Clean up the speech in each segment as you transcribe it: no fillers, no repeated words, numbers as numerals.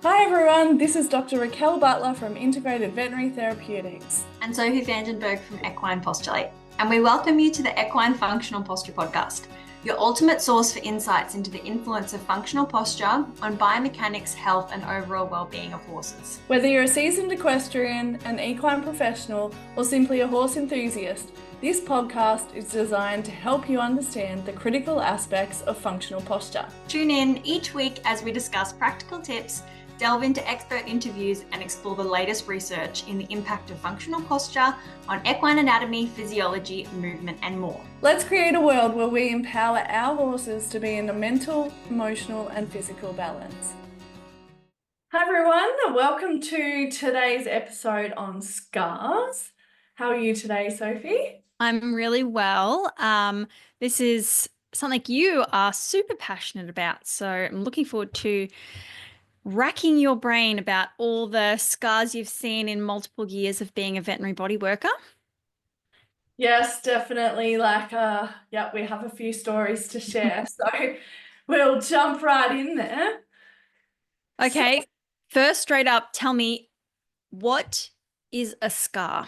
Hi everyone, this is Dr Raquel Butler from Integrated Veterinary Therapeutics. And Sophie Vandenberg from Equine Posture. And we welcome you to the Equine Functional Posture podcast, your ultimate source for insights into the influence of functional posture on biomechanics, health, and overall well-being of horses. Whether you're a seasoned equestrian, an equine professional, or simply a horse enthusiast, this podcast is designed to help you understand the critical aspects of functional posture. Tune in each week as we discuss practical tips, delve into expert interviews, and explore the latest research in the impact of functional posture on equine anatomy, physiology, movement, and more. Let's create a world where we empower our horses to be in a mental, emotional, and physical balance. Hi everyone, welcome to today's episode on scars. How are you today, Sophie? I'm really well. This is something you are super passionate about, so I'm looking forward to racking your brain about all the scars you've seen in multiple years of being a veterinary body worker. Yes, definitely. We have a few stories to share, so we'll jump right in there. Okay, first, straight up, tell me, what is a scar?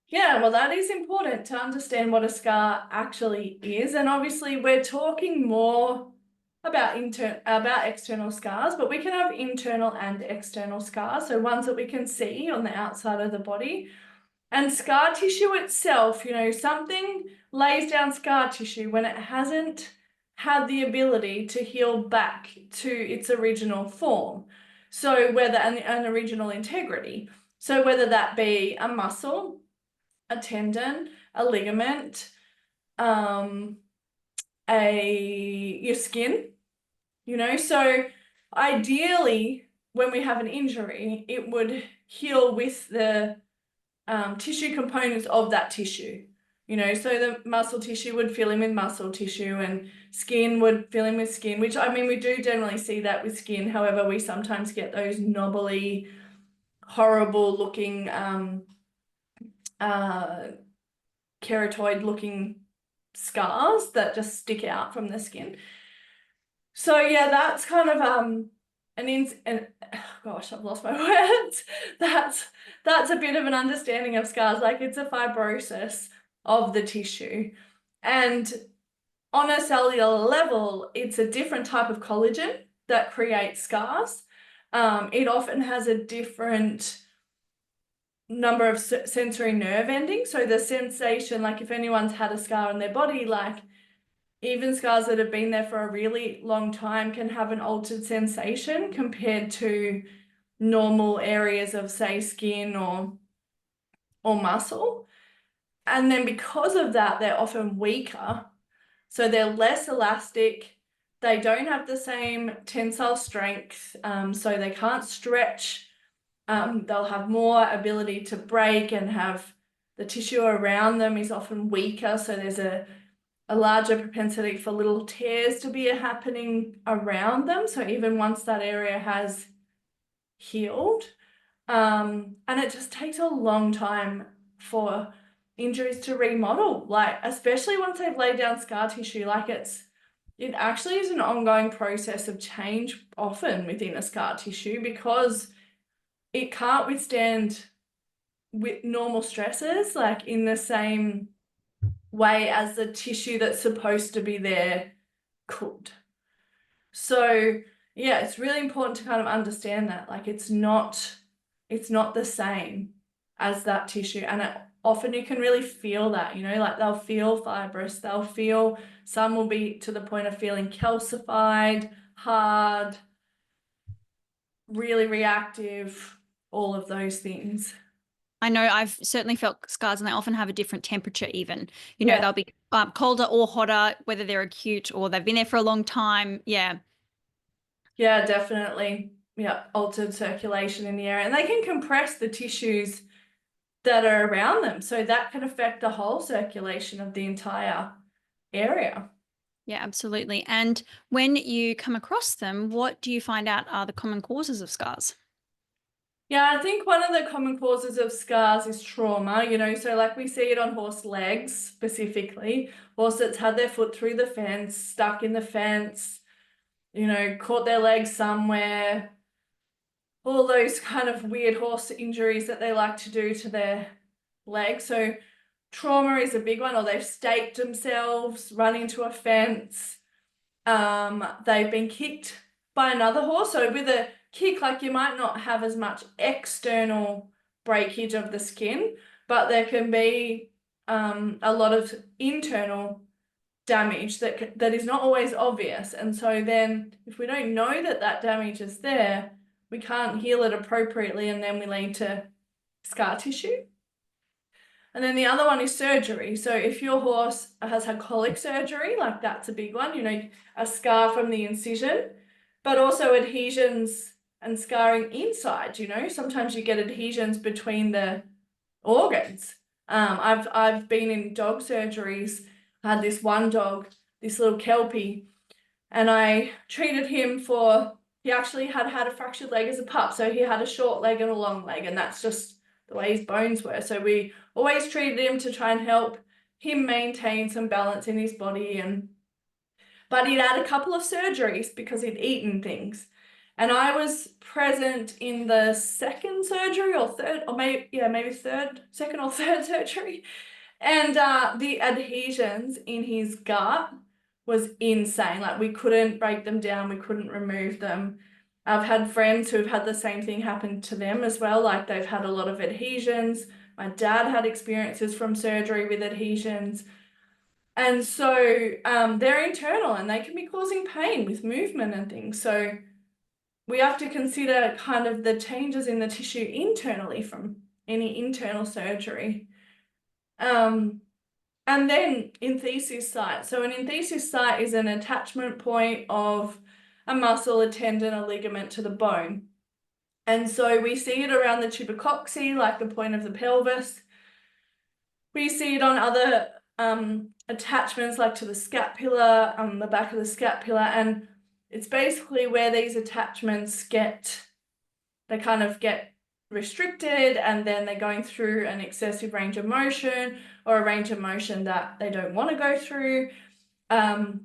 Yeah, well, that is important to understand what a scar actually is. And obviously, we're talking more about external scars, but we can have internal and external scars. So ones that we can see on the outside of the body. And scar tissue itself, something lays down scar tissue when it hasn't had the ability to heal back to its original form. So whether an original integrity. So whether that be a muscle, a tendon, a ligament, your skin, So ideally, when we have an injury, it would heal with the tissue components of that tissue. So the muscle tissue would fill in with muscle tissue and skin would fill in with skin, which we do generally see that with skin. However, we sometimes get those knobbly, horrible looking keratoid looking scars that just stick out from the skin. So yeah, that's kind of gosh, I've lost my words. That's a bit of an understanding of scars. Like, it's a fibrosis of the tissue, and on a cellular level, it's a different type of collagen that creates scars. It often has a different number of sensory nerve endings. So the sensation, like if anyone's had a scar on their body, like even scars that have been there for a really long time can have an altered sensation compared to normal areas of, say, skin or muscle. And then because of that, they're often weaker. So they're less elastic. They don't have the same tensile strength, so they can't stretch. They'll have more ability to break, and have the tissue around them is often weaker. So there's a larger propensity for little tears to be happening around them. So even once that area has healed, and it just takes a long time for injuries to remodel, like especially once they've laid down scar tissue. Like it actually is an ongoing process of change often within a scar tissue, because it can't withstand with normal stresses like in the same way as the tissue that's supposed to be there could. So yeah, it's really important to kind of understand that, like it's not the same as that tissue. And often you can really feel that, like they'll feel fibrous, some will be to the point of feeling calcified, hard, really reactive, all of those things. I know I've certainly felt scars, and they often have a different temperature even. They'll be colder or hotter, whether they're acute or they've been there for a long time. Yeah. Yeah, definitely. Yeah, altered circulation in the area. And they can compress the tissues that are around them. So that can affect the whole circulation of the entire area. Yeah, absolutely. And when you come across them, what do you find out are the common causes of scars? Yeah, I think one of the common causes of scars is trauma, so like we see it on horse legs specifically. Horse that's had their foot through the fence, stuck in the fence, caught their leg somewhere, all those kind of weird horse injuries that they like to do to their legs. So trauma is a big one, or they've staked themselves, run into a fence. They've been kicked by another horse. So with a kick, like, you might not have as much external breakage of the skin, but there can be a lot of internal damage that is not always obvious. And so then if we don't know that that damage is there, we can't heal it appropriately, and then we lead to scar tissue. And then the other one is surgery. So if your horse has had colic surgery, like, that's a big one, you know, a scar from the incision, but also adhesions and scarring inside, you know, sometimes you get adhesions between the organs. I've been in dog surgeries. I had this one dog, this little Kelpie, and I treated him he actually had a fractured leg as a pup. So he had a short leg and a long leg, and that's just the way his bones were. So we always treated him to try and help him maintain some balance in his body. But he'd had a couple of surgeries because he'd eaten things. And I was present in the second surgery or third, or maybe second or third surgery. And the adhesions in his gut was insane. Like, we couldn't break them down, we couldn't remove them. I've had friends who've had the same thing happen to them as well. Like, they've had a lot of adhesions. My dad had experiences from surgery with adhesions. And so they're internal, and they can be causing pain with movement and things. So we have to consider kind of the changes in the tissue internally from any internal surgery. And then enthesis site. So an enthesis site is an attachment point of a muscle, a tendon, a ligament to the bone. And so we see it around the tubercoxy, like the point of the pelvis. We see it on other attachments, like to the scapula, on the back of the scapula, and it's basically where these attachments they kind of get restricted, and then they're going through an excessive range of motion, or a range of motion that they don't want to go through,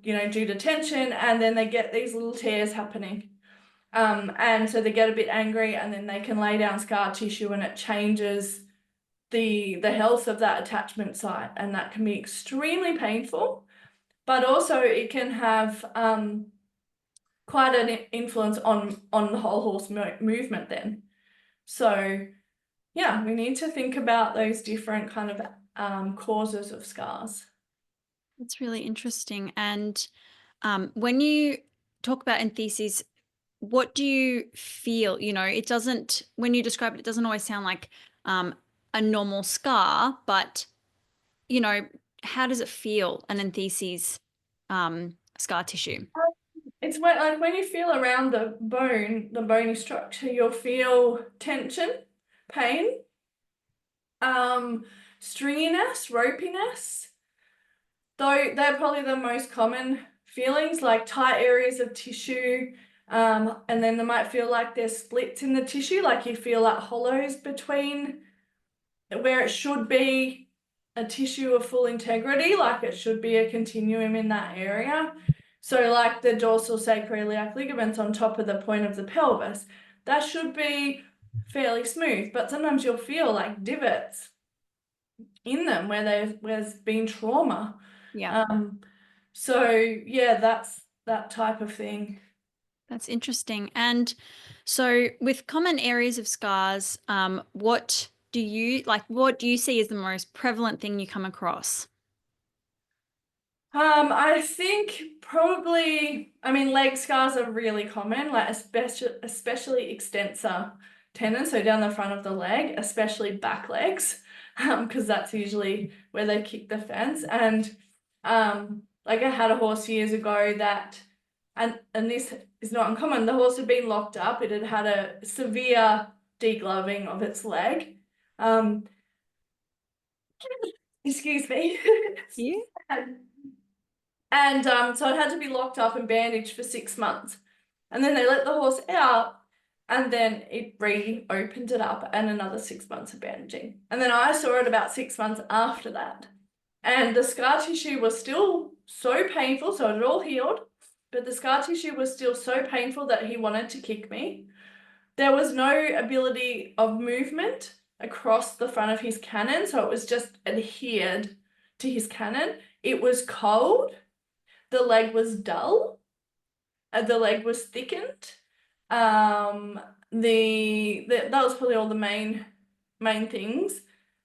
you know, due to tension, and then they get these little tears happening. And so they get a bit angry, and then they can lay down scar tissue, and it changes the health of that attachment site, and that can be extremely painful, but also it can have quite an influence on the whole horse movement then. So yeah, we need to think about those different kind of causes of scars. That's really interesting. And when you talk about entheses, what do you feel? You know, when you describe it, it doesn't always sound like a normal scar, but, you know, how does it feel, an entheses scar tissue? It's when you feel around the bone, the bony structure, you'll feel tension, pain, stringiness, ropiness. Though they're probably the most common feelings, like tight areas of tissue. And then they might feel like there's splits in the tissue, like you feel like hollows between where it should be a tissue of full integrity, like it should be a continuum in that area. So like the dorsal sacroiliac ligaments on top of the point of the pelvis, that should be fairly smooth, but sometimes you'll feel like divots in them where there's been trauma. Yeah. So yeah, that's that type of thing. That's interesting. And so with common areas of scars, what do you see as the most prevalent thing you come across? I think probably, leg scars are really common, like especially extensor tendons, so down the front of the leg, especially back legs, because that's usually where they kick the fence. And like I had a horse years ago that, and this is not uncommon, the horse had been locked up, it had had a severe degloving of its leg. Excuse me. Yeah. And so it had to be locked up and bandaged for 6 months. And then they let the horse out, and then it reopened it up, and another 6 months of bandaging. And then I saw it about 6 months after that. And the scar tissue was still so painful, so it had all healed, but the scar tissue was still so painful that he wanted to kick me. there was no ability of movement across the front of his cannon, so it was just adhered to his cannon. It was cold, the leg was dull, the leg was thickened. That was probably all the main things.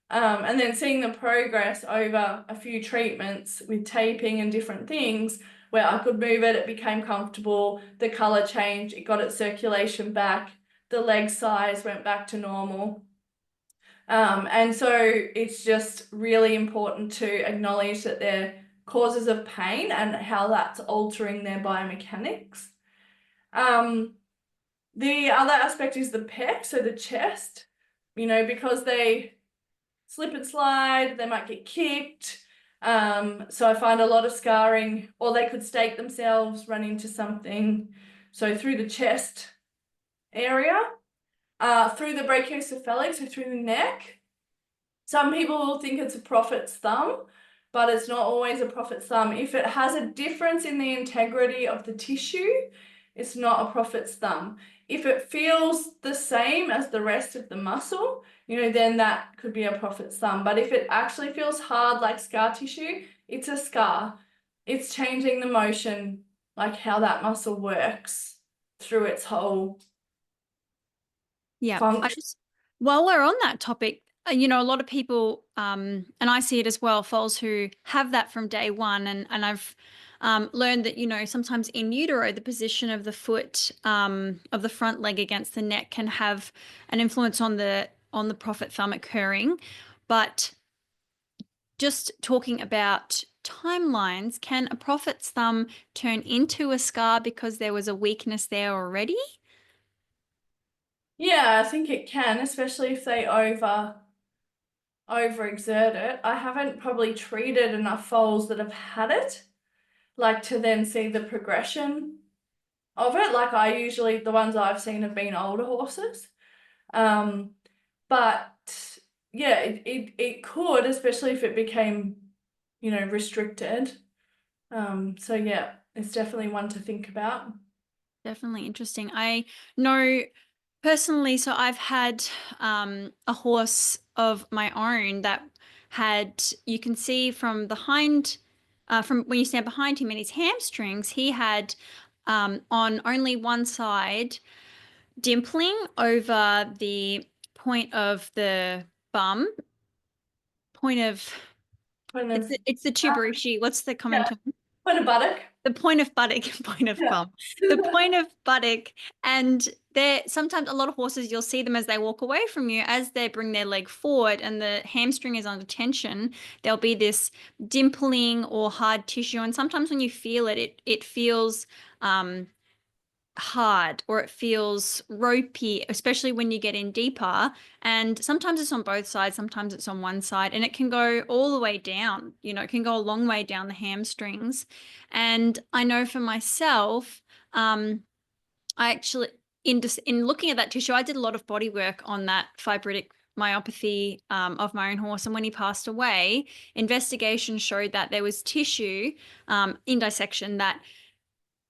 And then seeing the progress over a few treatments with taping and different things, where I could move it, it became comfortable, the color changed, it got its circulation back, the leg size went back to normal. And so it's just really important to acknowledge that they're causes of pain and how that's altering their biomechanics. The other aspect is the pec, so the chest, because they slip and slide, they might get kicked. So I find a lot of scarring, or they could stake themselves, run into something. So through the chest area, through the brachiocephalic, so through the neck. Some people will think it's a prophet's thumb, but it's not always a prophet's thumb. If it has a difference in the integrity of the tissue, it's not a prophet's thumb. If it feels the same as the rest of the muscle, then that could be a prophet's thumb. But if it actually feels hard like scar tissue, it's a scar. It's changing the motion, like how that muscle works through its whole function. While we're on that topic, a lot of people, and I see it as well, foals who have that from day one, and I've learned that, sometimes in utero, the position of the foot, of the front leg against the neck can have an influence on the prophet thumb occurring. But just talking about timelines, can a prophet's thumb turn into a scar because there was a weakness there already? Yeah, I think it can, especially if they overexert it. I haven't probably treated enough foals that have had it, like to then see the progression of it. Like the ones I've seen have been older horses. But yeah, it could, especially if it became, restricted. So yeah, it's definitely one to think about. Definitely interesting. I know personally, so I've had a horse of my own that had, you can see from from when you stand behind him in his hamstrings, he had on only one side dimpling over the point of the bum, it's the tuberosity. What's the common term? Point of buttock. The point of buttock, point of bum, the point of buttock. And sometimes a lot of horses, you'll see them as they walk away from you, as they bring their leg forward and the hamstring is under tension, there'll be this dimpling or hard tissue. And sometimes when you feel it, it feels hard, or it feels ropey, especially when you get in deeper. And sometimes it's on both sides, sometimes it's on one side, and it can go all the way down. It can go a long way down the hamstrings. And I know for myself, I actually, in looking at that tissue, I did a lot of body work on that fibrotic myopathy of my own horse. And when he passed away, investigation showed that there was tissue in dissection that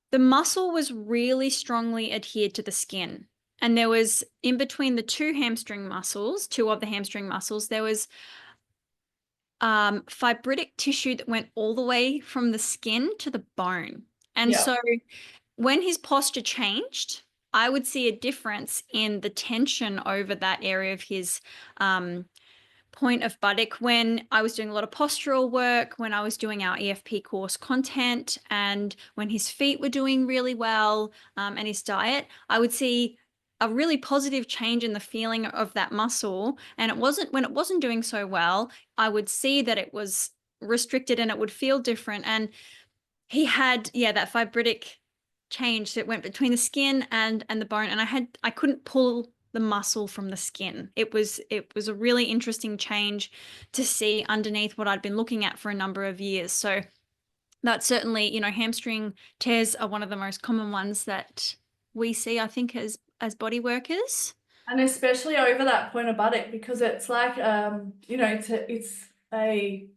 the muscle was really strongly adhered to the skin. And there was, in between the two of the hamstring muscles, there was fibrotic tissue that went all the way from the skin to the bone. And so when his posture changed, I would see a difference in the tension over that area of his point of buttock when I was doing a lot of postural work, when I was doing our EFP course content, and when his feet were doing really well, and his diet. I would see a really positive change in the feeling of that muscle. And when it wasn't doing so well, I would see that it was restricted and it would feel different. And he had, that fibrotic change that went between the skin and the bone. And I couldn't pull the muscle from the skin. It was a really interesting change to see underneath what I'd been looking at for a number of years. So that's certainly, hamstring tears are one of the most common ones that we see, I think, as body workers. And especially over that point of buttock, because it's like it's a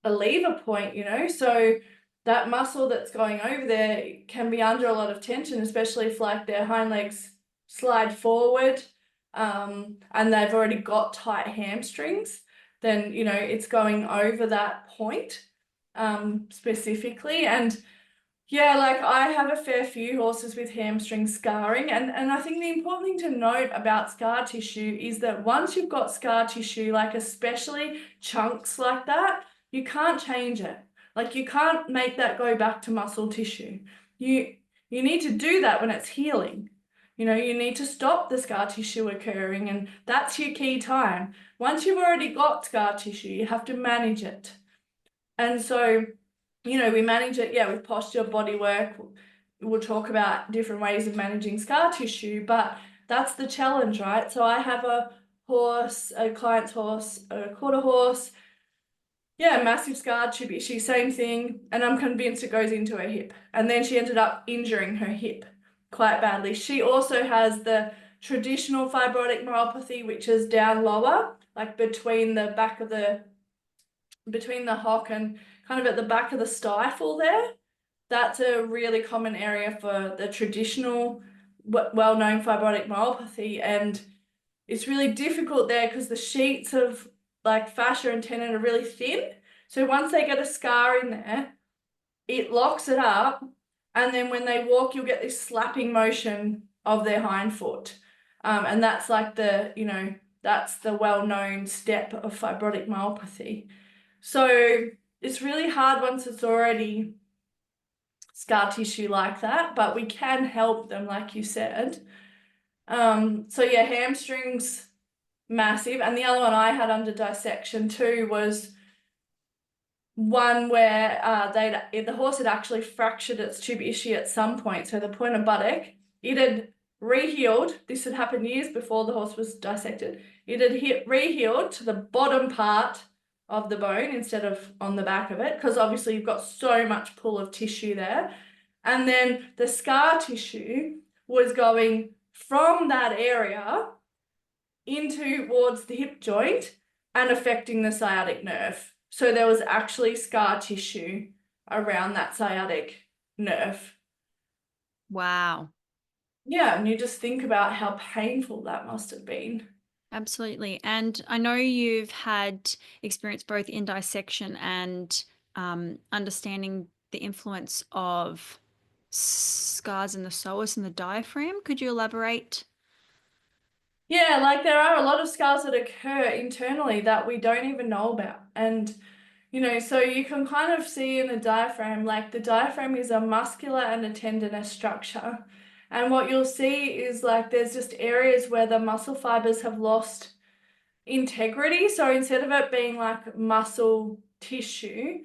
lever point, so that muscle that's going over there can be under a lot of tension, especially if like their hind legs slide forward, and they've already got tight hamstrings, then, you know, it's going over that point, specifically. And yeah, like I have a fair few horses with hamstring scarring, and I think the important thing to note about scar tissue is that once you've got scar tissue, like especially chunks like that, you can't change it. Like you can't make that go back to muscle tissue. You need to do that when it's healing. You know, you need to stop the scar tissue occurring, and that's your key time. Once you've already got scar tissue, you have to manage it. And so, you know, we manage it, yeah, with posture, body work. We'll talk about different ways of managing scar tissue, but that's the challenge, right? So I have a horse, a client's horse, a quarter horse, yeah, massive scar tissue issue, same thing, and I'm convinced it goes into her hip. And then she ended up injuring her hip quite badly. She also has the traditional fibrotic neuropathy, which is down lower, like between the back of between the hock and kind of at the back of the stifle there. That's a really common area for the traditional, well-known fibrotic neuropathy, and it's really difficult there because the sheets of like fascia and tendon are really thin. So once they get a scar in there, it locks it up, and then when they walk, you'll get this slapping motion of their hind foot. And that's like the, you know, that's the well-known step of fibrotic myopathy. So it's really hard once it's already scar tissue like that, but we can help them, like you said. So yeah, hamstrings, massive. And the other one I had under dissection too was one where the horse had actually fractured its tube ischium at some point. So the pointer buttock, it had rehealed. This had happened years before the horse was dissected. It had rehealed to the bottom part of the bone instead of on the back of it, because obviously you've got so much pull of tissue there. And then the scar tissue was going from that area into towards the hip joint and affecting the sciatic nerve. So there was actually scar tissue around that sciatic nerve. Wow. Yeah, and you just think about how painful that must have been. Absolutely. And I know you've had experience both in dissection and understanding the influence of scars in the psoas and the diaphragm. Could you elaborate? Yeah, like there are a lot of scars that occur internally that we don't even know about. And, you know, so you can kind of see in the diaphragm, like the diaphragm is a muscular and a tendinous structure. And what you'll see is like there's just areas where the muscle fibers have lost integrity. So instead of it being like muscle tissue,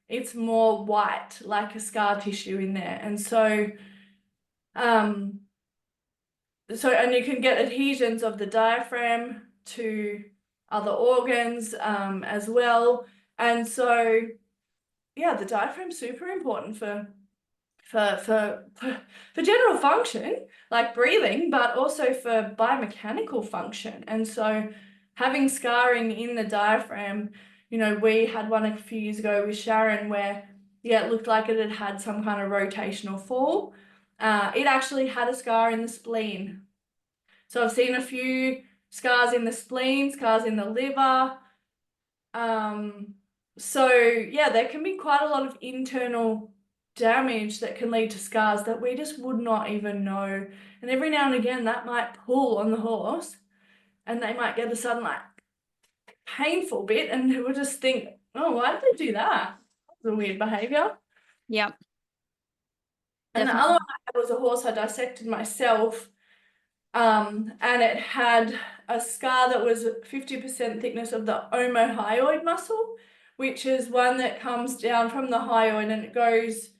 it's more white, like a scar tissue in there. And so, and you can get adhesions of the diaphragm to other organs, as well. And so, yeah, the diaphragm's super important for general function, like breathing, but also for biomechanical function. And so having scarring in the diaphragm, you know, we had one a few years ago with Sharon where, yeah, it looked like it had had some kind of rotational fall. It actually had a scar in the spleen. So I've seen a few scars in the spleen, scars in the liver. So yeah, there can be quite a lot of internal damage that can lead to scars that we just would not even know. And every now and again that might pull on the horse and they might get a sudden like painful bit and we'll just think, oh, why did they do that? That's a weird behavior. Yep. And the other one I had was a horse I dissected myself, and it had a scar that was 50% thickness of the omohyoid muscle, which is one that comes down from the hyoid and it goes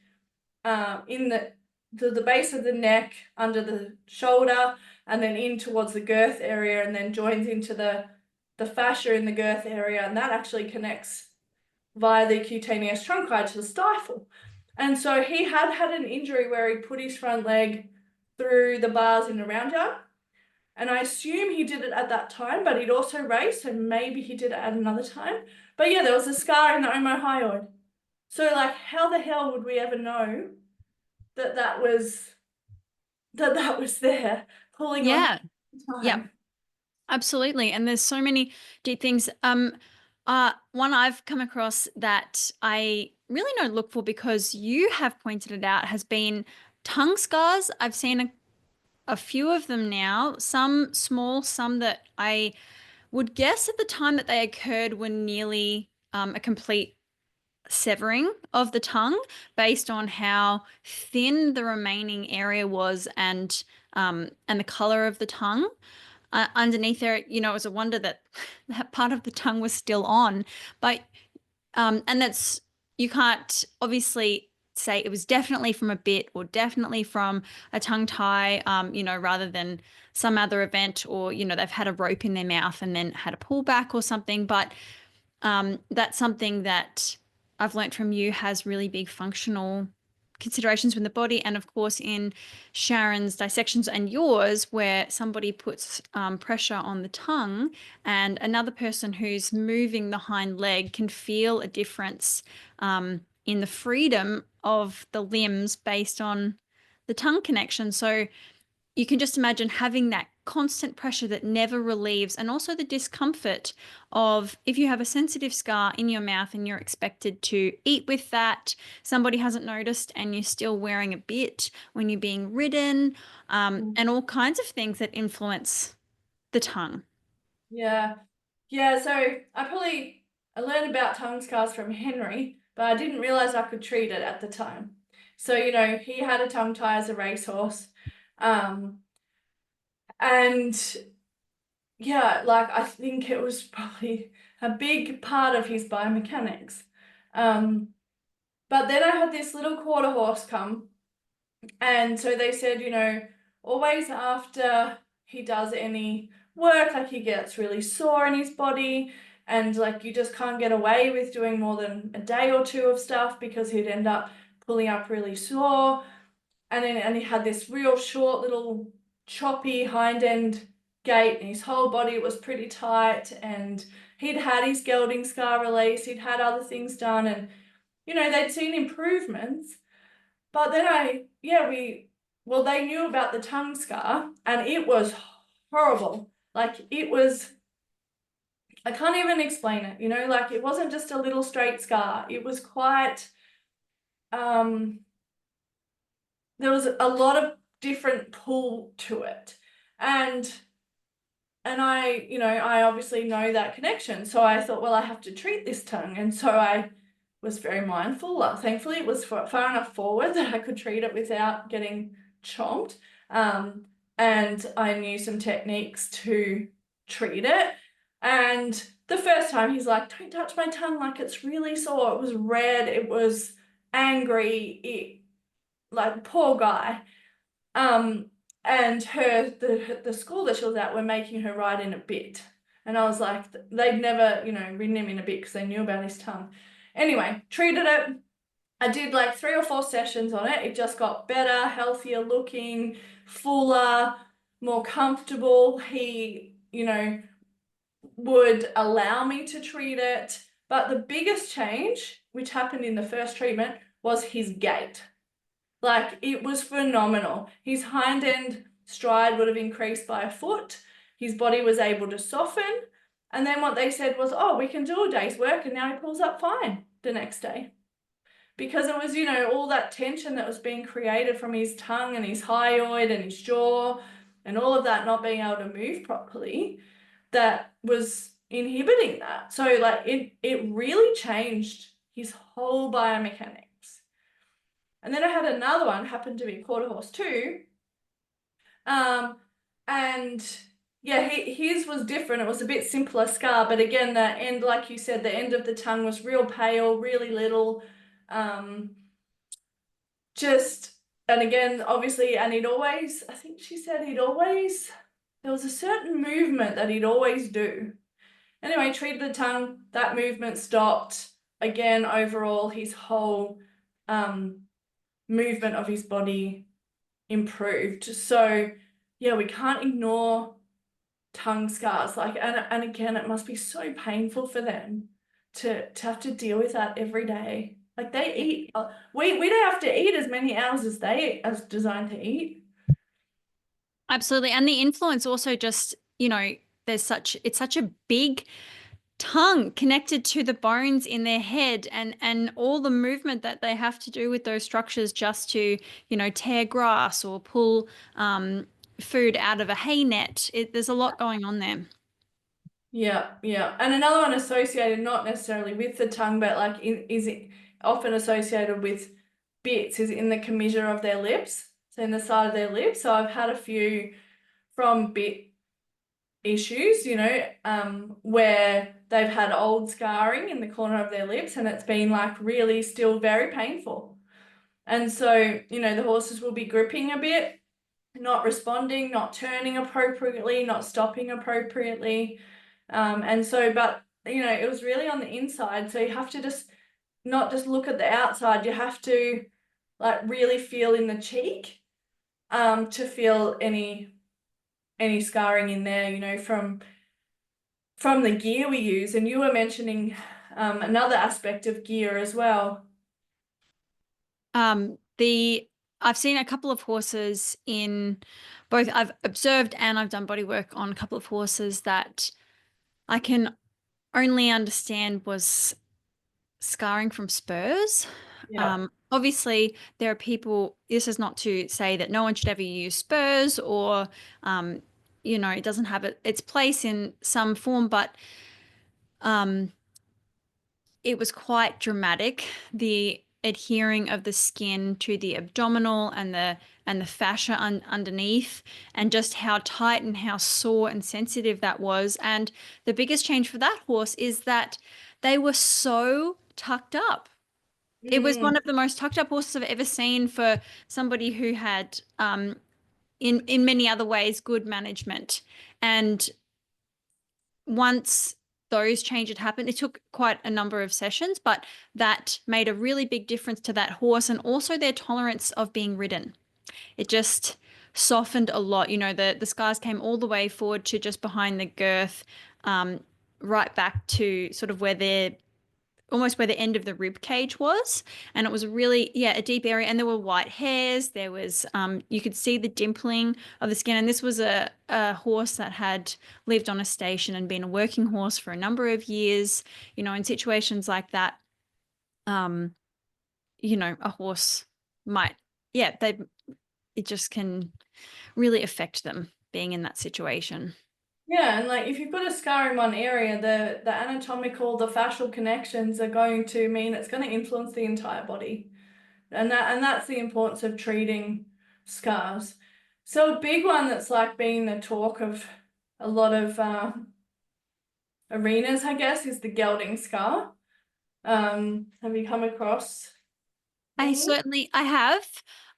to the base of the neck, under the shoulder, and then in towards the girth area, and then joins into the fascia in the girth area, and that actually connects via the cutaneous trunchi to the stifle. And so he had an injury where he put his front leg through the bars in the round yard. And I assume he did it at that time, but he'd also raced, so maybe he did it at another time. But yeah, there was a scar in the omohyoid. So like, how the hell would we ever know that was there? pulling on Yeah. time. Yep. Absolutely. And there's so many deep things. One I've come across that I really don't look for because you have pointed it out has been tongue scars. I've seen a few of them now, some small, some that I would guess at the time that they occurred were nearly a complete severing of the tongue based on how thin the remaining area was and the color of the tongue. Underneath there, you know, it was a wonder that that part of the tongue was still on. But and that's, you can't obviously say it was definitely from a bit or definitely from a tongue tie, you know, rather than some other event, or, you know, they've had a rope in their mouth and then had a pullback or something. But that's something that I've learnt from you has really big functional considerations with the body. And of course, in Sharon's dissections and yours, where somebody puts pressure on the tongue and another person who's moving the hind leg can feel a difference in the freedom of the limbs based on the tongue connection. So you can just imagine having that constant pressure that never relieves, and also the discomfort of if you have a sensitive scar in your mouth and you're expected to eat with that, somebody hasn't noticed, and you're still wearing a bit when you're being ridden, and all kinds of things that influence the tongue. Yeah. Yeah, so I learned about tongue scars from Henry, but I didn't realize I could treat it at the time. So, you know, he had a tongue tie as a racehorse. And yeah, like I think it was probably a big part of his biomechanics. But then I had this little quarter horse come, and so they said, you know, always after he does any work, like he gets really sore in his body, and like you just can't get away with doing more than a day or two of stuff because he'd end up pulling up really sore. And he had this real short little choppy hind end gait, and his whole body was pretty tight, and he'd had his gelding scar release, he'd had other things done, and you know, they'd seen improvements. But then they knew about the tongue scar, and it was horrible. Like it was, I can't even explain it, you know, like it wasn't just a little straight scar. It was quite, there was a lot of different pull to it. And I, you know, I obviously know that connection. So I thought, well, I have to treat this tongue. And so I was very mindful. Thankfully, it was far enough forward that I could treat it without getting chomped. And I knew some techniques to treat it. And the first time he's like, don't touch my tongue, like it's really sore. It was red, it was angry, like poor guy. And the school that she was at were making her ride in a bit. And I was like, they'd never, you know, ridden him in a bit because they knew about his tongue. Anyway, treated it. I did like 3 or 4 sessions on it. It just got better, healthier looking, fuller, more comfortable. He, you know, would allow me to treat it. But the biggest change, which happened in the first treatment, was his gait. Like it was phenomenal. His hind end stride would have increased by a foot. His body was able to soften. And then what they said was, oh, we can do a day's work. And now he pulls up fine the next day. Because it was, you know, all that tension that was being created from his tongue and his hyoid and his jaw and all of that not being able to move properly that was inhibiting that. So like it really changed his whole biomechanics. And then I had another one, happened to be quarter horse too. And yeah, his was different. It was a bit simpler scar, but again, the end, like you said, the end of the tongue was real pale, really little. And again, obviously, and he'd always, I think she said there was a certain movement that he'd always do. Anyway, treated the tongue, that movement stopped. Again, overall, his whole movement of his body improved. So yeah, we can't ignore tongue scars. Like, and again, it must be so painful for them to have to deal with that every day. Like they eat, we don't have to eat as many hours as they as designed to eat. Absolutely. And the influence also just, it's such a big tongue connected to the bones in their head, and all the movement that they have to do with those structures just to, tear grass or pull food out of a hay net. There's a lot going on there. Yeah, yeah. And another one associated not necessarily with the tongue, but like is it often associated with bits is in the commissure of their lips, so in the side of their lips. So I've had a few from bit issues, where they've had old scarring in the corner of their lips and it's been like really still very painful. And so, the horses will be gripping a bit, not responding, not turning appropriately, not stopping appropriately. And so, but, it was really on the inside. So you have to just not just look at the outside, you have to like really feel in the cheek to feel any scarring in there, from the gear we use. And you were mentioning another aspect of gear as well. I've seen a couple of horses in both, I've observed and I've done body work on a couple of horses that I can only understand was scarring from spurs. Yeah. Obviously, there are people, this is not to say that no one should ever use spurs or, it doesn't have its place in some form, but it was quite dramatic, the adhering of the skin to the abdominal and the fascia underneath, and just how tight and how sore and sensitive that was. And the biggest change for that horse is that they were so tucked up. It was one of the most tucked up horses I've ever seen for somebody who had, in many other ways, good management. And once those changes happened, it took quite a number of sessions, but that made a really big difference to that horse and also their tolerance of being ridden. It just softened a lot. The scars came all the way forward to just behind the girth, right back to sort of almost where the end of the rib cage was. And it was really, a deep area. And there were white hairs. There was, you could see the dimpling of the skin. And this was a horse that had lived on a station and been a working horse for a number of years. In situations like that, a horse might, it just can really affect them being in that situation. Yeah, and like if you've got a scar in one area, the anatomical, the fascial connections are going to mean it's going to influence the entire body. And that's the importance of treating scars. So a big one that's like been the talk of a lot of arenas, I guess, is the gelding scar. Have you come across any? I have.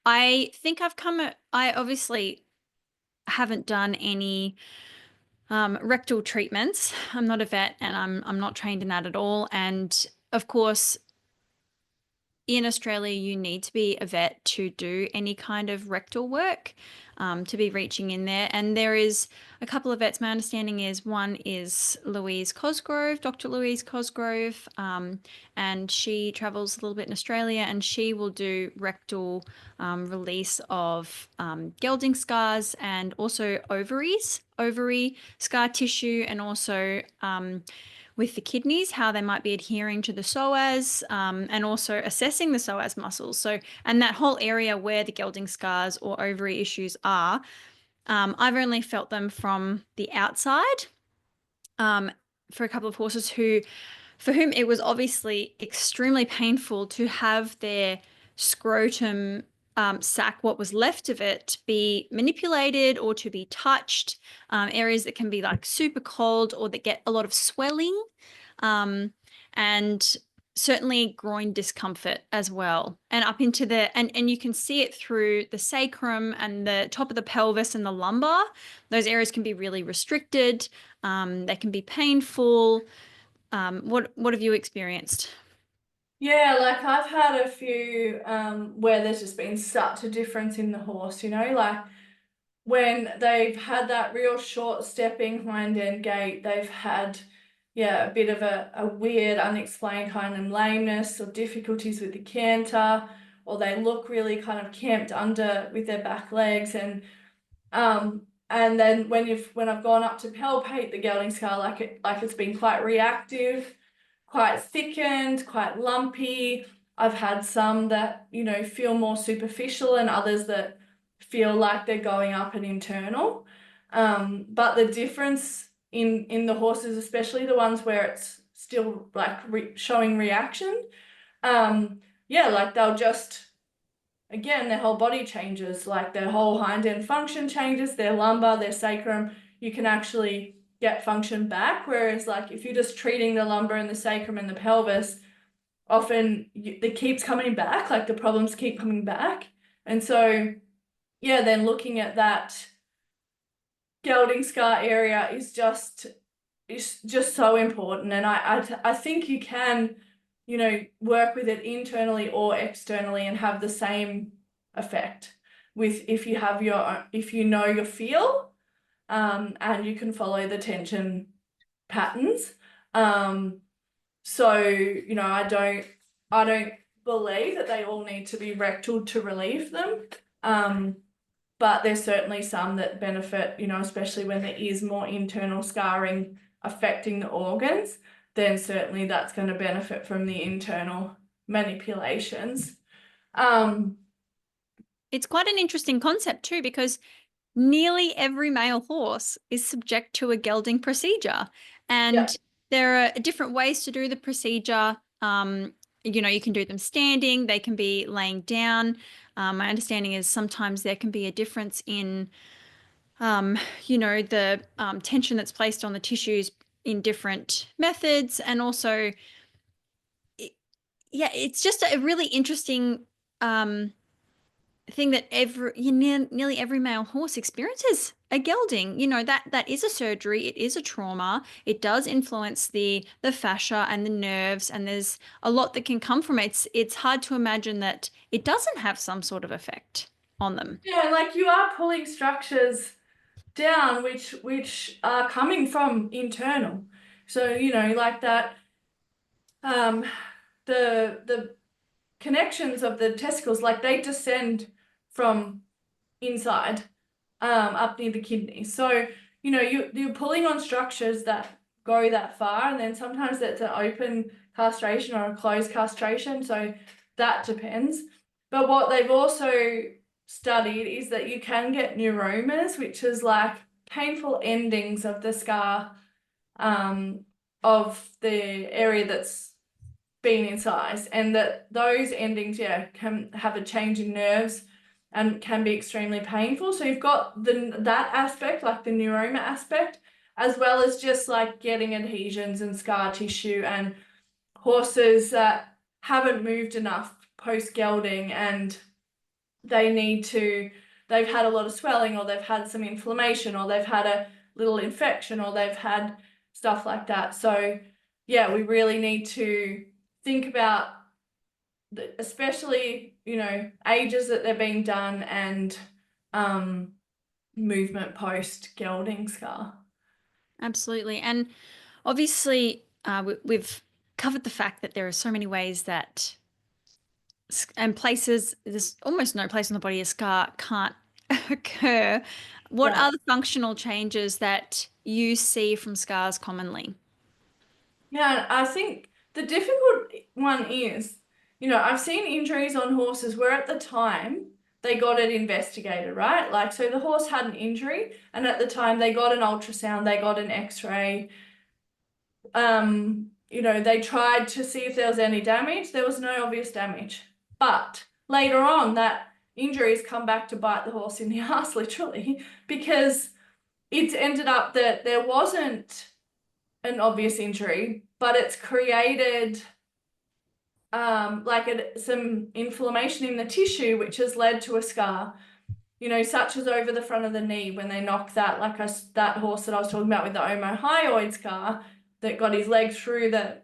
I think I obviously haven't done any rectal treatments. I'm not a vet and I'm not trained in that at all. And of course, in Australia, you need to be a vet to do any kind of rectal work, to be reaching in there. And there is a couple of vets. My understanding is one is Louise Cosgrove, Dr. Louise Cosgrove, and she travels a little bit in Australia, and she will do rectal release of gelding scars and also ovary scar tissue, and also with the kidneys, how they might be adhering to the psoas, and also assessing the psoas muscles. So, and that whole area where the gelding scars or ovary issues are, I've only felt them from the outside, for a couple of horses for whom it was obviously extremely painful to have their scrotum sac, what was left of it, be manipulated or to be touched, areas that can be like super cold or that get a lot of swelling, and certainly groin discomfort as well, and up into and you can see it through the sacrum and the top of the pelvis and the lumbar. Those areas can be really restricted. They can be painful. What have you experienced? Yeah, like I've had a few where there's just been such a difference in the horse, like when they've had that real short stepping hind end gait, they've had, a bit of a weird, unexplained kind of lameness or difficulties with the canter, or they look really kind of camped under with their back legs. And And then when I've gone up to palpate the gelding scar, like it's been quite reactive, quite thickened, quite lumpy. I've had some that, you know, feel more superficial and others that feel like they're going up an internal. But the difference in the horses, especially the ones where it's still like showing reaction, yeah, like they'll just, again, their whole body changes, like their whole hind end function changes, their lumbar, their sacrum, you can actually get function back. Whereas like if you're just treating the lumbar and the sacrum and the pelvis, often it keeps coming back, like the problems keep coming back. And so, yeah, then looking at that gelding scar area is just so important. And I think you can, you know, work with it internally or externally and have the same effect with if you know your feel, and you can follow the tension patterns. So, you know, I don't believe that they all need to be rectal to relieve them. But there's certainly some that benefit, you know, especially when there is more internal scarring affecting the organs, then certainly that's going to benefit from the internal manipulations. It's quite an interesting concept too, because nearly every male horse is subject to a gelding procedure, and there are different ways to do the procedure. You know, you can do them standing, they can be laying down. My understanding is sometimes there can be a difference in, you know, the tension that's placed on the tissues in different methods. And also, yeah, it's just a really interesting thing that nearly every male horse experiences a gelding. You know, that is a surgery, it is a trauma, it does influence the fascia and the nerves, and there's a lot that can come from it. It's hard to imagine that it doesn't have some sort of effect on them. Yeah, like you are pulling structures down which are coming from internal. So, you know, like that, the connections of the testicles, like they descend from inside, up near the kidney. So, you know, you're pulling on structures that go that far, and then sometimes that's an open castration or a closed castration. So that depends. But what they've also studied is that you can get neuromas, which is like painful endings of the scar, of the area that's been incised, and that those endings, yeah, can have a change in nerves and can be extremely painful. So you've got that aspect, like the neuroma aspect, as well as just like getting adhesions and scar tissue, and horses that haven't moved enough post gelding and they've had a lot of swelling, or they've had some inflammation, or they've had a little infection, or they've had stuff like that. So yeah, we really need to think about especially, you know, ages that they're being done, and movement post gelding scar. Absolutely. And obviously, we've covered the fact that there are so many ways that and places, there's almost no place on the body a scar can't occur. What are the functional changes that you see from scars commonly? Yeah, I think the difficult one is, you know, I've seen injuries on horses where at the time they got it investigated, right? Like, so the horse had an injury, and at the time they got an ultrasound, they got an X-ray. You know, they tried to see if there was any damage. There was no obvious damage. But later on, that injury has come back to bite the horse in the ass, literally, because it's ended up that there wasn't an obvious injury, but it's created some inflammation in the tissue, which has led to a scar, you know, such as over the front of the knee when they knocked that, that horse that I was talking about with the omohyoid scar that got his leg through the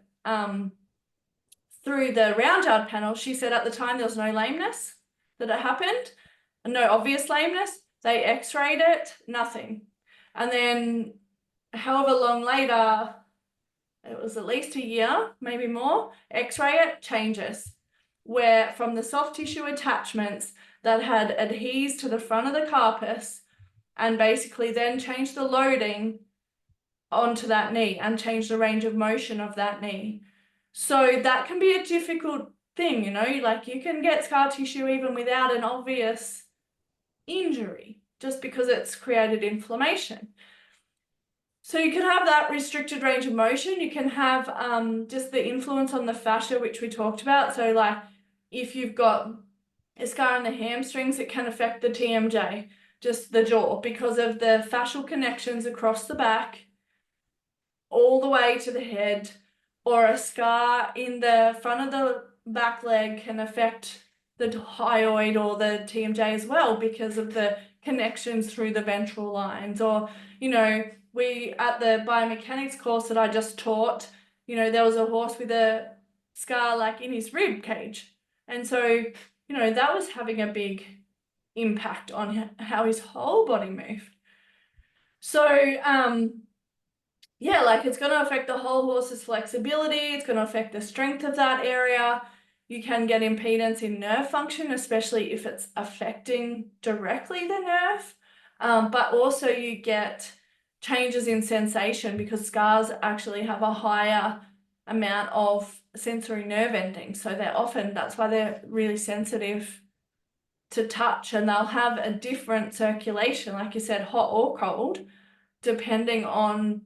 round yard panel. She said at the time there was no lameness that it happened, and no obvious lameness. They x-rayed it, nothing. And then however long later, it was at least a year, maybe more, x-ray it, changes, where from the soft tissue attachments that had adheres to the front of the carpus, and basically then change the loading onto that knee and change the range of motion of that knee. So that can be a difficult thing, you know, like you can get scar tissue even without an obvious injury, just because it's created inflammation. So you can have that restricted range of motion. You can have just the influence on the fascia, which we talked about. So like if you've got a scar in the hamstrings, it can affect the TMJ, just the jaw, because of the fascial connections across the back all the way to the head, or a scar in the front of the back leg can affect the hyoid or the TMJ as well because of the connections through the ventral lines. Or, you know, we at the biomechanics course that I just taught, you know, there was a horse with a scar like in his rib cage. And so, you know, that was having a big impact on how his whole body moved. So, yeah, like it's going to affect the whole horse's flexibility. It's going to affect the strength of that area. You can get impedance in nerve function, especially if it's affecting directly the nerve. But also you get changes in sensation because scars actually have a higher amount of sensory nerve endings. So that's why they're really sensitive to touch, and they'll have a different circulation, like you said, hot or cold, depending on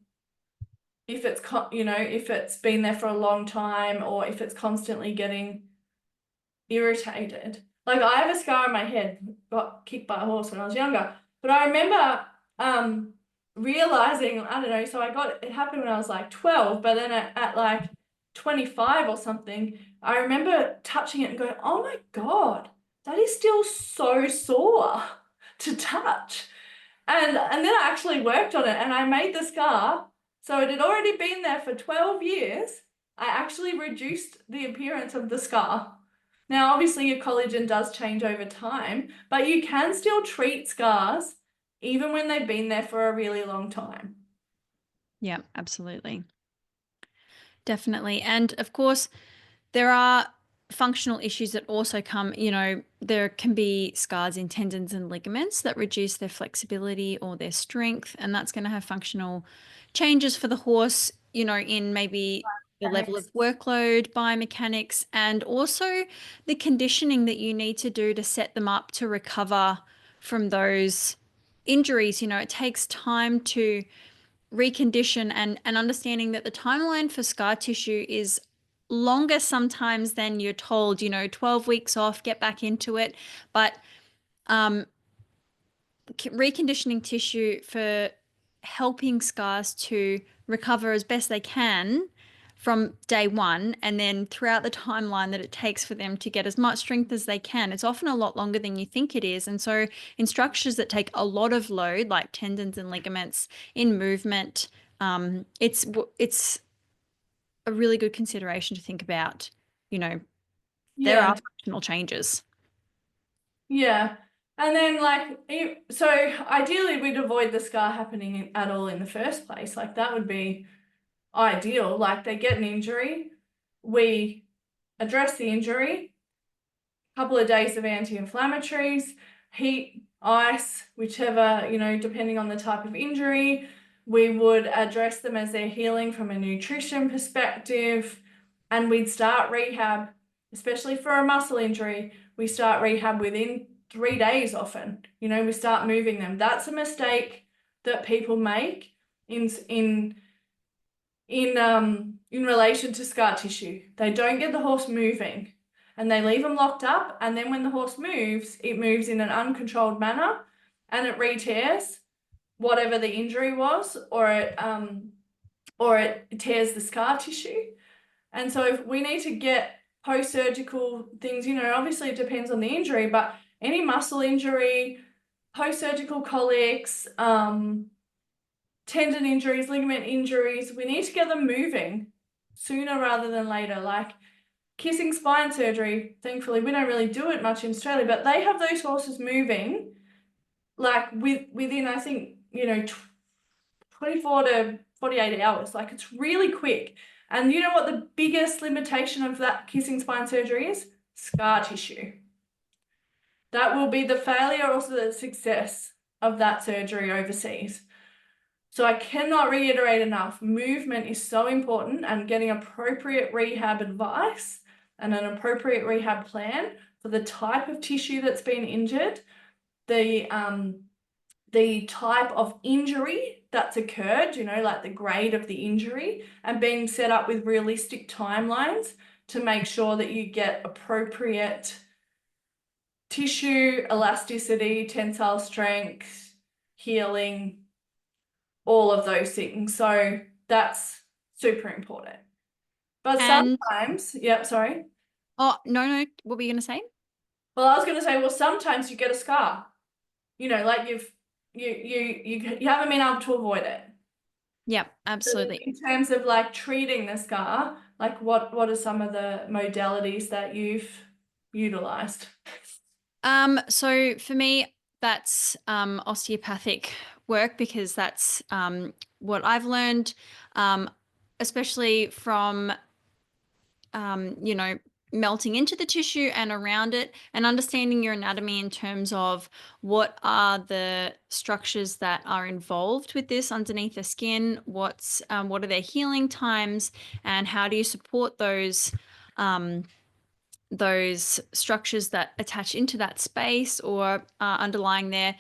if it's, you know, if it's been there for a long time or if it's constantly getting irritated. Like I have a scar on my head, got kicked by a horse when I was younger, but I remember realizing, I don't know, so it happened when I was like 12, but then at like 25 or something, I remember touching it and going, oh my God, that is still so sore to touch. And then I actually worked on it and I made the scar. So it had already been there for 12 years. I actually reduced the appearance of the scar. Now, obviously your collagen does change over time, but you can still treat scars even when they've been there for a really long time. Yeah, absolutely. Definitely. And of course, there are functional issues that also come, you know, there can be scars in tendons and ligaments that reduce their flexibility or their strength, and that's going to have functional changes for the horse, you know, in maybe the level of workload, biomechanics, and also the conditioning that you need to do to set them up to recover from those injuries. You know, it takes time to recondition, and understanding that the timeline for scar tissue is longer sometimes than you're told, you know, 12 weeks off, get back into it. But reconditioning tissue for helping scars to recover as best they can from day one, and then throughout the timeline that it takes for them to get as much strength as they can, it's often a lot longer than you think it is. And so in structures that take a lot of load, like tendons and ligaments, in movement, it's a really good consideration to think about, you know, there are functional changes. Yeah. And then like, so ideally we'd avoid the scar happening at all in the first place. Like that would be ideal. Like they get an injury, we address the injury, couple of days of anti-inflammatories, heat, ice, whichever, you know, depending on the type of injury. We would address them as they're healing from a nutrition perspective, and we'd start rehab, especially for a muscle injury. We start rehab within 3 days often. You know, we start moving them. That's a mistake that people make in relation to scar tissue. They don't get the horse moving and they leave them locked up, and then when the horse moves, it moves in an uncontrolled manner and it re-tears whatever the injury was, or it tears the scar tissue. And so if we need to get post-surgical things, you know, obviously it depends on the injury, but any muscle injury, post-surgical colics, tendon injuries, ligament injuries, we need to get them moving sooner rather than later. Like kissing spine surgery, thankfully we don't really do it much in Australia, but they have those horses moving like within, I think, you know, 24 to 48 hours. Like it's really quick. And you know what the biggest limitation of that kissing spine surgery is? Scar tissue. That will be the failure, also the success of that surgery overseas. So I cannot reiterate enough, movement is so important, and getting appropriate rehab advice and an appropriate rehab plan for the type of tissue that's been injured, the type of injury that's occurred, you know, like the grade of the injury, and being set up with realistic timelines to make sure that you get appropriate tissue, elasticity, tensile strength, healing, all of those things. So that's super important. But And sometimes, yep, sorry. oh, no, what were you going to say? Well, I was going to say, well, sometimes you get a scar, you know, like you haven't been able to avoid it. Yep, So absolutely. in terms of like treating the scar, like what are some of the modalities that you've utilized? So for me, that's osteopathic work, because that's what I've learned, especially from you know, melting into the tissue and around it, and understanding your anatomy in terms of what are the structures that are involved with this underneath the skin, what are their healing times, and how do you support those structures that attach into that space or underlying there.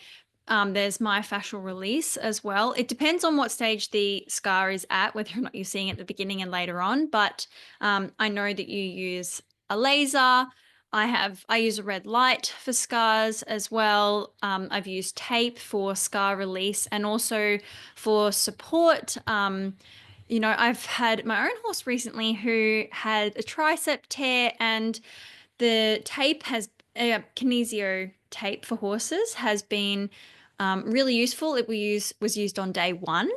There's myofascial release as well. It depends on what stage the scar is at, whether or not you're seeing it at the beginning and later on. But I know that you use a laser. I use a red light for scars as well. I've used tape for scar release and also for support. You know, I've had my own horse recently who had a tricep tear, and the tape has kinesio tape for horses has been really useful. It was used on day one,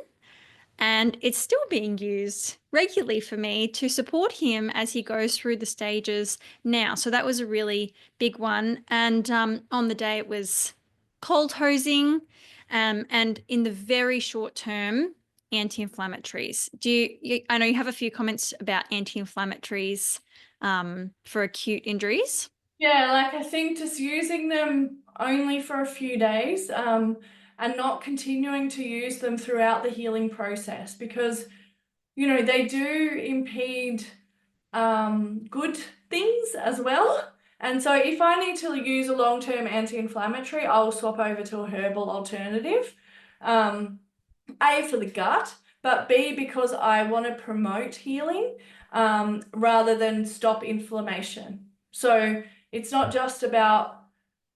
and it's still being used regularly for me to support him as he goes through the stages now. So that was a really big one. And on the day it was cold hosing, and in the very short term, anti-inflammatories. I know you have a few comments about anti-inflammatories for acute injuries. Yeah, like I think just using them only for a few days, and not continuing to use them throughout the healing process, because, you know, they do impede good things as well. And so if I need to use a long-term anti-inflammatory, I'll swap over to a herbal alternative. A, for the gut, but B, because I want to promote healing rather than stop inflammation. So it's not just about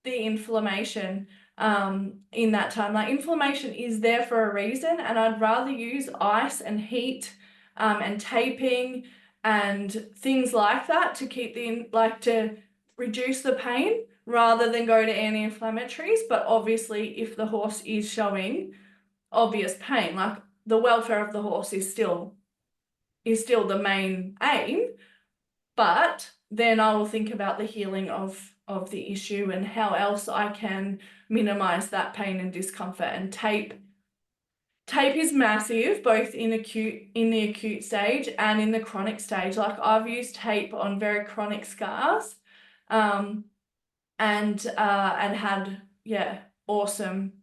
the inflammation in that time. Like, inflammation is there for a reason, and I'd rather use ice and heat and taping and things like that to keep to reduce the pain rather than go to anti-inflammatories. But obviously, if the horse is showing obvious pain, like, the welfare of the horse is still the main aim, but then I will think about the healing of the issue and how else I can minimize that pain and discomfort. And tape is massive, both in the acute stage and in the chronic stage. Like, I've used tape on very chronic scars, and had, yeah, awesome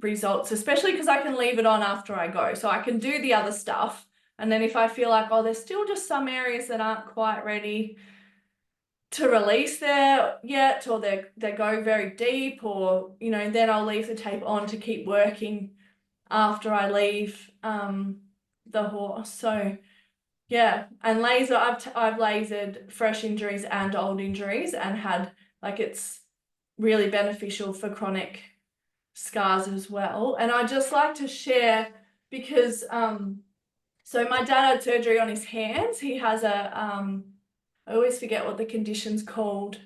results, especially because I can leave it on after I go. So I can do the other stuff. And then if I feel like, oh, there's still just some areas that aren't quite ready to release there yet, or they go very deep, or, you know, then I'll leave the tape on to keep working after I leave the horse. So yeah, and laser, I've lasered fresh injuries and old injuries, and had, like, it's really beneficial for chronic scars as well. And I just like to share, because so my dad had surgery on his hands. He has I always forget what the condition's called,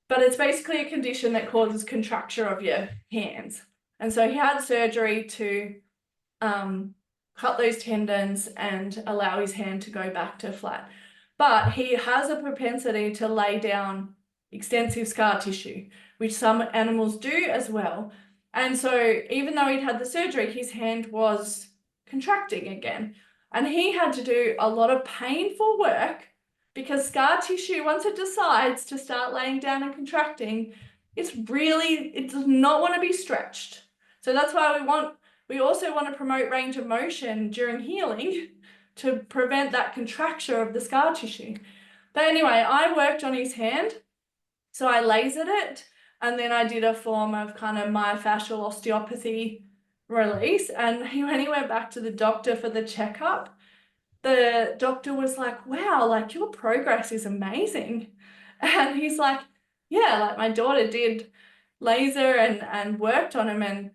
but it's basically a condition that causes contracture of your hands. And so he had surgery to cut those tendons and allow his hand to go back to flat. But he has a propensity to lay down extensive scar tissue, which some animals do as well. And so even though he'd had the surgery, his hand was contracting again. And he had to do a lot of painful work, because scar tissue, once it decides to start laying down and contracting, it does not want to be stretched. So that's why we also want to promote range of motion during healing to prevent that contracture of the scar tissue. But anyway, I worked on his hand. So I lasered it, and then I did a form of kind of myofascial osteopathy release. And when he went back to the doctor for the checkup, the doctor was like, wow, like your progress is amazing. And he's like, yeah, like my daughter did laser and worked on him. And,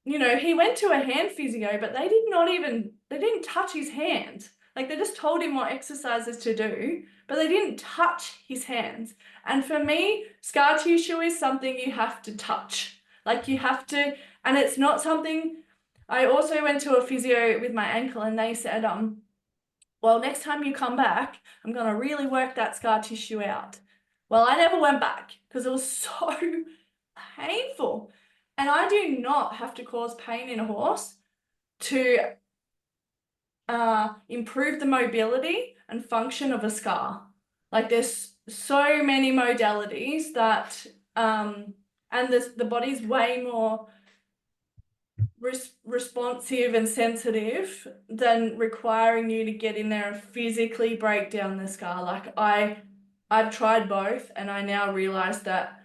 you know, he went to a hand physio, but they didn't touch his hand. Like they just told him what exercises to do, but they didn't touch his hands. And for me, scar tissue is something you have to touch. Like you have to, and it's not something. I also went to a physio with my ankle, and they said, well, next time you come back, I'm going to really work that scar tissue out. Well, I never went back because it was so painful. And I do not have to cause pain in a horse to improve the mobility and function of a scar. Like there's so many modalities that, and the body's way more responsive and sensitive than requiring you to get in there and physically break down the scar. Like I've tried both, and I now realize that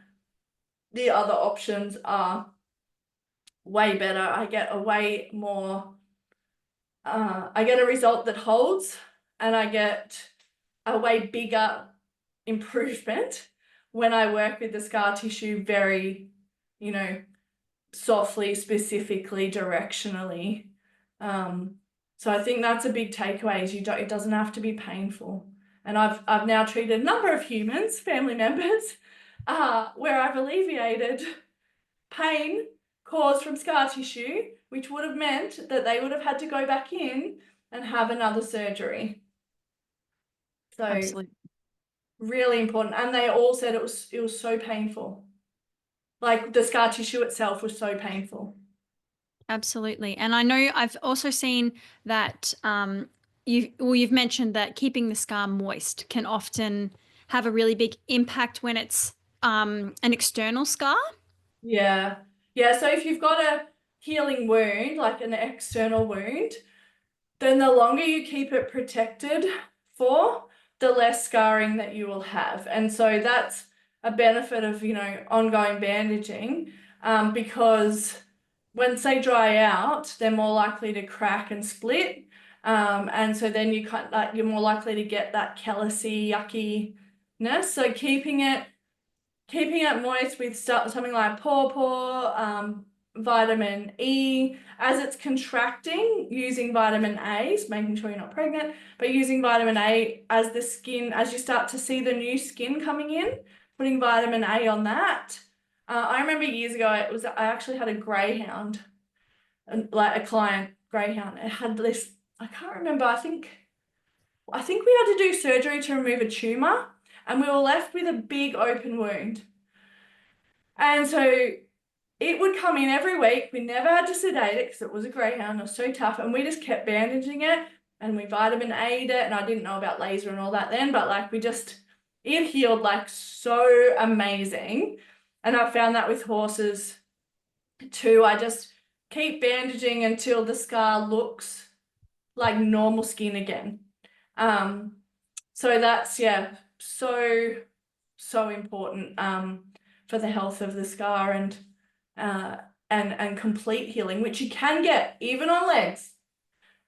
the other options are way better. I get a way more, I get a result that holds, and I get a way bigger improvement when I work with the scar tissue very, you know, softly, specifically, directionally. So I think that's a big takeaway is it doesn't have to be painful. And I've now treated a number of humans, family members, where I've alleviated pain caused from scar tissue, which would have meant that they would have had to go back in and have another surgery. So Absolutely. really important. And they all said it was so painful. Like the scar tissue itself was so painful. Absolutely. And I know I've also seen that you've mentioned that keeping the scar moist can often have a really big impact when it's an external scar. Yeah. Yeah. So if you've got a healing wound, like an external wound, then the longer you keep it protected for, the less scarring that you will have. And so that's a benefit of, you know, ongoing bandaging, because once they dry out, they're more likely to crack and split. And so then you're more likely to get that callousy, yuckiness. So keeping it moist with something like pawpaw, vitamin E, as it's contracting, using vitamin A, making sure you're not pregnant, but using vitamin A as the skin, as you start to see the new skin coming in, putting vitamin A on that. I remember years ago, I actually had a greyhound, like a client greyhound. It had this, I can't remember, I think we had to do surgery to remove a tumor, and we were left with a big open wound. And so it would come in every week. We never had to sedate it because it was a greyhound. It was so tough. And we just kept bandaging it, and we vitamin A'd it. And I didn't know about laser and all that then, but like it healed like so amazing. And I found that with horses too. I just keep bandaging until the scar looks like normal skin again. So that's, yeah, so important for the health of the scar and complete healing, which you can get even on legs,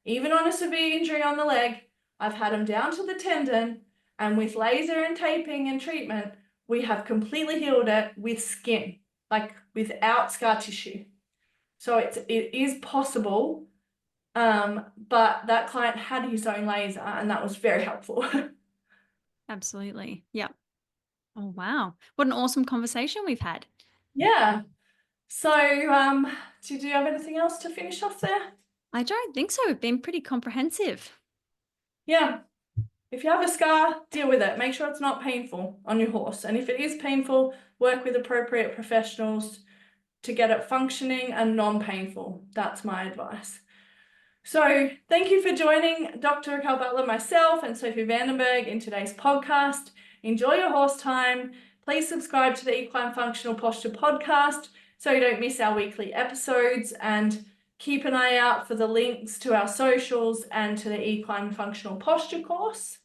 even on a severe injury on the leg. I've had them down to the tendon, and with laser and taping and treatment, we have completely healed it with skin, like without scar tissue. So it is possible, but that client had his own laser, and that was very helpful. Absolutely. Yeah. Oh, wow. What an awesome conversation we've had. Yeah. So, did you have anything else to finish off there? I don't think so. We've been pretty comprehensive. Yeah. If you have a scar, deal with it. Make sure it's not painful on your horse. And if it is painful, work with appropriate professionals to get it functioning and non-painful. That's my advice. So thank you for joining Dr. Raquel Butler, myself, and Sophie Vandenberg in today's podcast. Enjoy your horse time. Please subscribe to the Equine Functional Posture podcast so you don't miss our weekly episodes, and keep an eye out for the links to our socials and to the Equine Functional Posture course.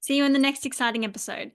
See you in the next exciting episode.